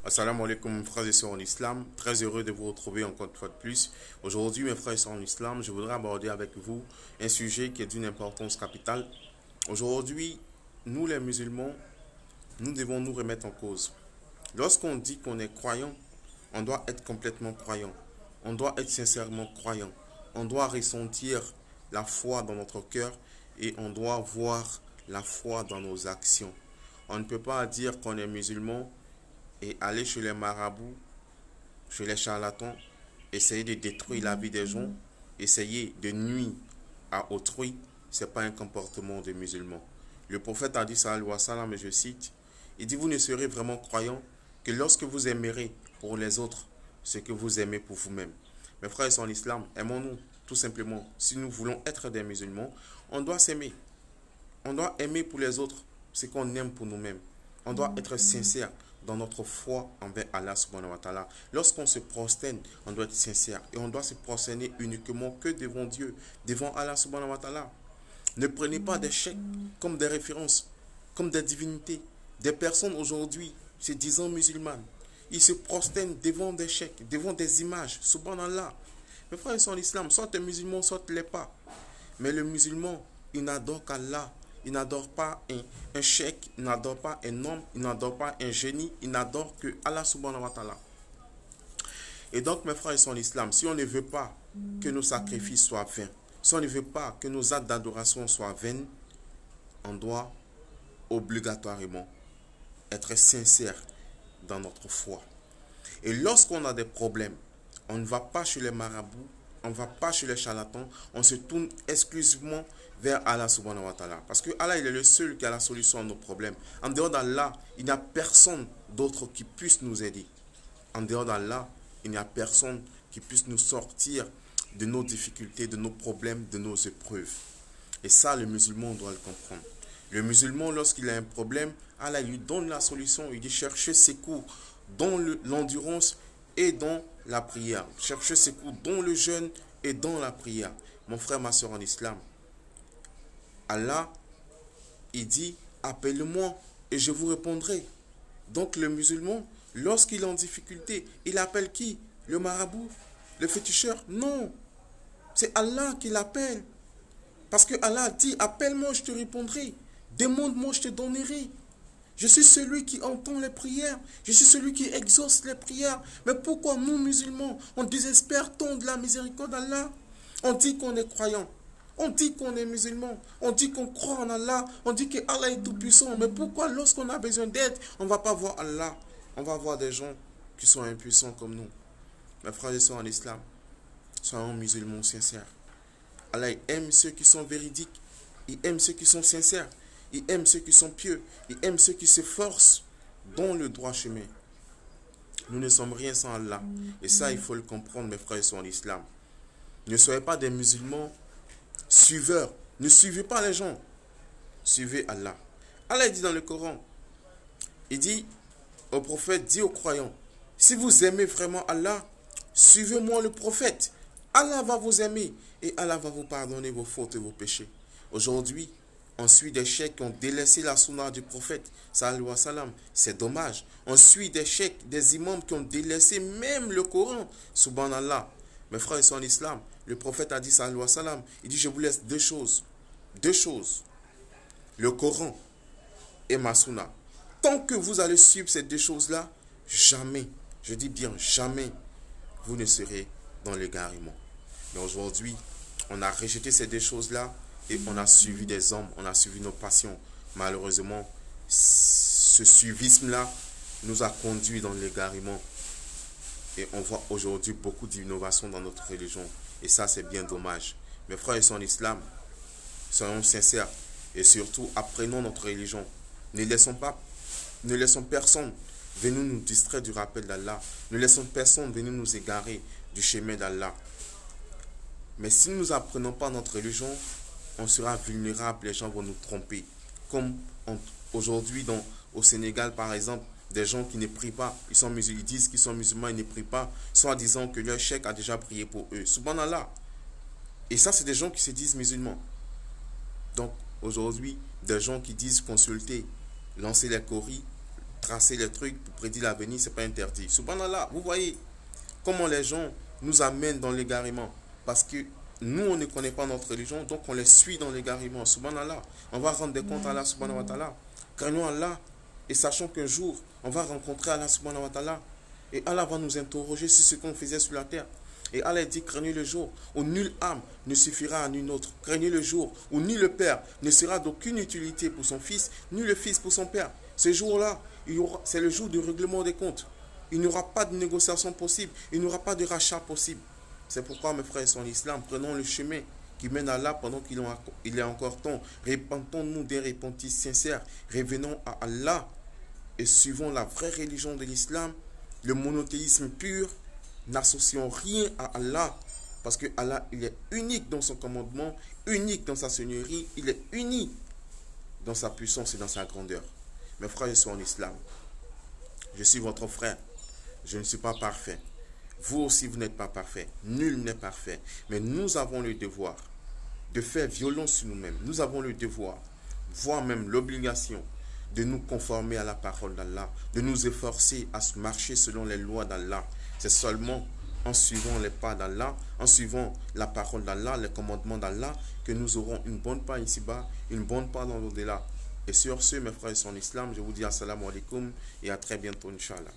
Assalamu alaikum frères et sœurs en islam, très heureux de vous retrouver encore une fois de plus. Aujourd'hui mes frères et sœurs en islam, je voudrais aborder avec vous un sujet qui est d'une importance capitale. Aujourd'hui, nous les musulmans, nous devons nous remettre en cause. Lorsqu'on dit qu'on est croyant, on doit être complètement croyant. On doit être sincèrement croyant. On doit ressentir la foi dans notre cœur et on doit voir la foi dans nos actions. On ne peut pas dire qu'on est musulman et aller chez les marabouts, chez les charlatans, essayer de détruire la vie des gens, essayer de nuire à autrui, ce n'est pas un comportement de musulman. Le prophète a dit sallallahu alayhi wa sallam, et je cite, il dit vous ne serez vraiment croyant que lorsque vous aimerez pour les autres ce que vous aimez pour vous-même. Mes frères et sœurs en islam, aimons-nous tout simplement. Si nous voulons être des musulmans, on doit s'aimer. On doit aimer pour les autres ce qu'on aime pour nous-mêmes. On doit être sincère dans notre foi envers Allah subhanahu wa ta'ala. Lorsqu'on se prosterne, on doit être sincère. Et on doit se prosterner uniquement que devant Dieu, devant Allah subhanahu wa ta'ala. Ne prenez pas des chèques comme des références, comme des divinités. Des personnes aujourd'hui, se disant musulmanes, ils se prosternent devant des chèques, devant des images, subhanallah. Mes frères, ils sont en islam, soit un musulman, soit l'est pas. Mais le musulman, il n'adore qu'Allah. Il n'adore pas un cheikh, il n'adore pas un homme, il n'adore pas un génie, il n'adore que Allah subhanahu wa ta'ala. Et donc, mes frères, ils sont en islam. Si on ne veut pas que nos sacrifices soient vains, si on ne veut pas que nos actes d'adoration soient vains, on doit obligatoirement être sincère dans notre foi. Et lorsqu'on a des problèmes, on ne va pas chez les marabouts, on ne va pas chez les charlatans, on se tourne exclusivement vers Allah subhanahu wa ta'ala. Parce que Allah, il est le seul qui a la solution à nos problèmes. En dehors d'Allah, il n'y a personne d'autre qui puisse nous aider. En dehors d'Allah, il n'y a personne qui puisse nous sortir de nos difficultés, de nos problèmes, de nos épreuves. Et ça, le musulman doit le comprendre. Le musulman, lorsqu'il a un problème, Allah lui donne la solution. Il dit chercher secours dans l'endurance et dans la prière. Chercher secours dans le jeûne et dans la prière. Mon frère, ma soeur en islam, Allah, il dit, appelle-moi et je vous répondrai. Donc le musulman, lorsqu'il est en difficulté, il appelle qui? Le marabout? Le féticheur? Non. C'est Allah qui l'appelle. Parce que Allah dit, appelle-moi, je te répondrai. Demande-moi, je te donnerai. Je suis celui qui entend les prières. Je suis celui qui exauce les prières. Mais pourquoi nous, musulmans, on désespère tant de la miséricorde d'Allah? On dit qu'on est croyant. On dit qu'on est musulman. On dit qu'on croit en Allah. On dit que Allah est tout puissant. Mais pourquoi lorsqu'on a besoin d'aide, on ne va pas voir Allah? On va voir des gens qui sont impuissants comme nous. Mes frères et sœurs en islam, soyons musulmans sincères. Allah aime ceux qui sont véridiques. Il aime ceux qui sont sincères. Il aime ceux qui sont pieux. Il aime ceux qui s'efforcent dans le droit chemin. Nous ne sommes rien sans Allah. Et ça, il faut le comprendre, mes frères et sœurs en islam. Ne soyez pas des musulmans suiveurs. Ne suivez pas les gens. Suivez Allah. Allah dit dans le Coran, il dit au prophète, dit aux croyants, si vous aimez vraiment Allah, suivez-moi le prophète. Allah va vous aimer et Allah va vous pardonner vos fautes et vos péchés. Aujourd'hui, on suit des cheikhs qui ont délaissé la sunna du prophète, sallallahu alayhi wa sallam. C'est dommage. On suit des cheikhs, des imams qui ont délaissé même le Coran, subhanallah. Mes frères et sœurs en islam, le prophète a dit, sallallahu alayhi wa sallam, il dit, je vous laisse deux choses. Deux choses. Le Coran et ma sunna. Tant que vous allez suivre ces deux choses-là, jamais, je dis bien jamais, vous ne serez dans l'égarement. Mais aujourd'hui, on a rejeté ces deux choses-là et on a suivi des hommes, on a suivi nos passions. Malheureusement, ce suivisme-là nous a conduits dans l'égarement. Et on voit aujourd'hui beaucoup d'innovations dans notre religion. Et ça, c'est bien dommage. Mes frères et sœurs en islam, soyons sincères et surtout apprenons notre religion. Ne laissons personne venir nous distraire du rappel d'Allah. Ne laissons personne venir nous égarer du chemin d'Allah. Mais si nous n'apprenons pas notre religion, on sera vulnérable, les gens vont nous tromper. Comme aujourd'hui au Sénégal, par exemple, des gens qui ne prient pas, ils disent qu'ils sont musulmans, ils ne prient pas, soit disant que leur cheikh a déjà prié pour eux. Subhanallah. Et ça, c'est des gens qui se disent musulmans. Donc, aujourd'hui, des gens qui disent consulter, lancer les coris, tracer les trucs pour prédire l'avenir, c'est pas interdit. Subhanallah, vous voyez comment les gens nous amènent dans l'égarement. Parce que nous, on ne connaît pas notre religion, donc on les suit dans l'égarement. Subhanallah, on va rendre des comptes à Allah subhanahu wa ta'ala. Craignons Allah et sachons qu'un jour, on va rencontrer Allah subhanahu wa ta'ala. Et Allah va nous interroger sur ce qu'on faisait sur la terre. Et Allah dit, craignez le jour où nulle âme ne suffira à nulle autre. Craignez le jour où ni le père ne sera d'aucune utilité pour son fils, ni le fils pour son père. Ce jour-là, c'est le jour du règlement des comptes. Il n'y aura pas de négociation possible. Il n'y aura pas de rachat possible. C'est pourquoi, mes frères et sœurs en islam, prenons le chemin qui mène à Allah pendant qu'il est encore temps. Répentons-nous des repentis sincères. Revenons à Allah et suivons la vraie religion de l'islam, le monothéisme pur. N'associons rien à Allah, parce que Allah, il est unique dans son commandement, unique dans sa seigneurie, il est unique dans sa puissance et dans sa grandeur. Mes frères et sœurs en islam, je suis votre frère, je ne suis pas parfait. Vous aussi, vous n'êtes pas parfait. Nul n'est parfait. Mais nous avons le devoir de faire violence sur nous-mêmes. Nous avons le devoir, voire même l'obligation, de nous conformer à la parole d'Allah, de nous efforcer à marcher selon les lois d'Allah. C'est seulement en suivant les pas d'Allah, en suivant la parole d'Allah, les commandements d'Allah, que nous aurons une bonne part ici-bas, une bonne part dans l'au-delà. Et sur ce, mes frères et sœurs en islam, je vous dis assalamu alaikum et à très bientôt, Inch'Allah.